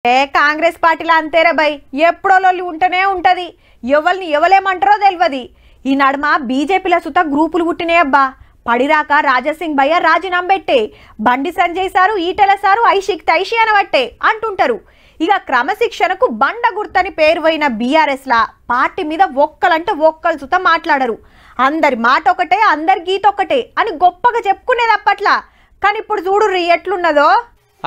కాంగ్రెస్ పార్టీలో అంతేరా బై ఎప్పుడో లొల్లి ఉంటనే ఉంటది. ఎవల్ని ఎవలేమంటారో తెలియదు. ఈ నడుమ బీజేపీల సుత గ్రూపులు పుట్టినే అబ్బా. పడిరాక రాజాసింగ్ భయ్య రాజీనామా పెట్టే, బండి సంజయ్ సారు ఈటెల సారు ఐషిక్ తైషి అనబట్టే అంటుంటారు. ఇక క్రమశిక్షణకు బండ గుర్తని పేరు పోయిన బీఆర్ఎస్ లా పార్టీ మీద ఒక్కలంటే ఒక్కలు సుత మాట్లాడరు. అందరి మాట ఒకటే, అందరి గీత ఒకటే అని గొప్పగా చెప్పుకునేది అప్పట్లా. కానీ ఇప్పుడు చూడు ఎట్లున్నదో.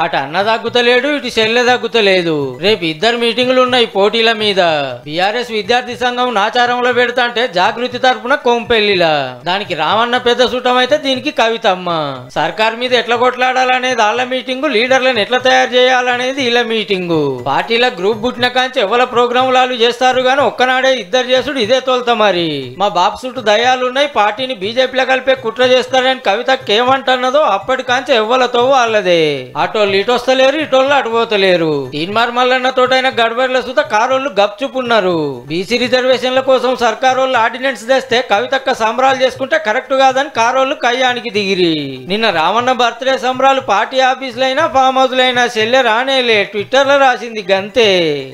అటు అన్న తగ్గుతలేడు, ఇటు చెల్లె తగ్గుతలేదు. రేపు ఇద్దరు మీటింగులు ఉన్నాయి పోటీల మీద. బీఆర్ఎస్ విద్యార్థి సంఘం నాచారంలో పెడతా అంటే జాగృతి తరపున కోంపెల్లిలా. దానికి రామన్న పెద్ద సుటం అయితే దీనికి కవితమ్మ. సర్కార్ మీద ఎట్లా కొట్లాడాలనేది వాళ్ళ మీటింగు, లీడర్లను ఎట్లా తయారు చేయాలనేది వీళ్ళ మీటింగు. పార్టీల గ్రూప్ పుట్టిన కాంచి ఎవరి ప్రోగ్రాములు చేస్తారు గాని ఒక్కనాడే ఇద్దరు చేసుడు ఇదే తోలుతా. మరి మా బాబు చుట్టూ దయాలున్నాయి, పార్టీని బీజేపీలో కలిపే కుట్ర చేస్తారని కవితకి ఏమంటున్నదో అప్పటి కాంచి ఎవ్వలతో వాళ్ళదే. అటోళ్ళు ఇటు వస్తలేరు, ఇటోళ్ళు అటు పోతలేరు. తీన్మార్ మల్లన్న తోటైన గడబడిల సుత కారోళ్ళు గప్చుపున్నారు. బీసీ రిజర్వేషన్ల కోసం సర్కారోళ్ళు ఆర్డినెన్స్ తెస్తే కవితక్క సంబరాలు చేసుకుంటే కరెక్ట్ కాదని కారోళ్ళు కయ్యానికి దిగిరి. నిన్న రామన్న బర్త్డే సంబరాలు పార్టీ ఆఫీసులైనా ఫామ్ హౌస్లైనా చెల్లె రానేలే, ట్విట్టర్ లో రాసింది గంతే.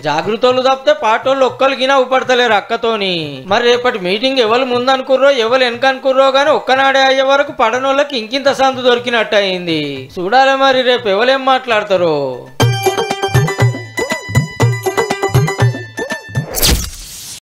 జాగృతోళ్ళు తప్పితే పాటోళ్ళు ఒక్కరికినా ఊపడతలేరు అక్కతోని. మరి రేపటి మీటింగ్ ఎవరు ముందనుకుర్రో ఎవరు వెనకనుకుర్రో గానీ ఒక్కనాడే అయ్యే వరకు పడనోళ్ళకి ఇంకింత సందు దొరికినట్టు అయింది. చూడాలి మరి రేపు ఎవరు మాట్లాడతారు.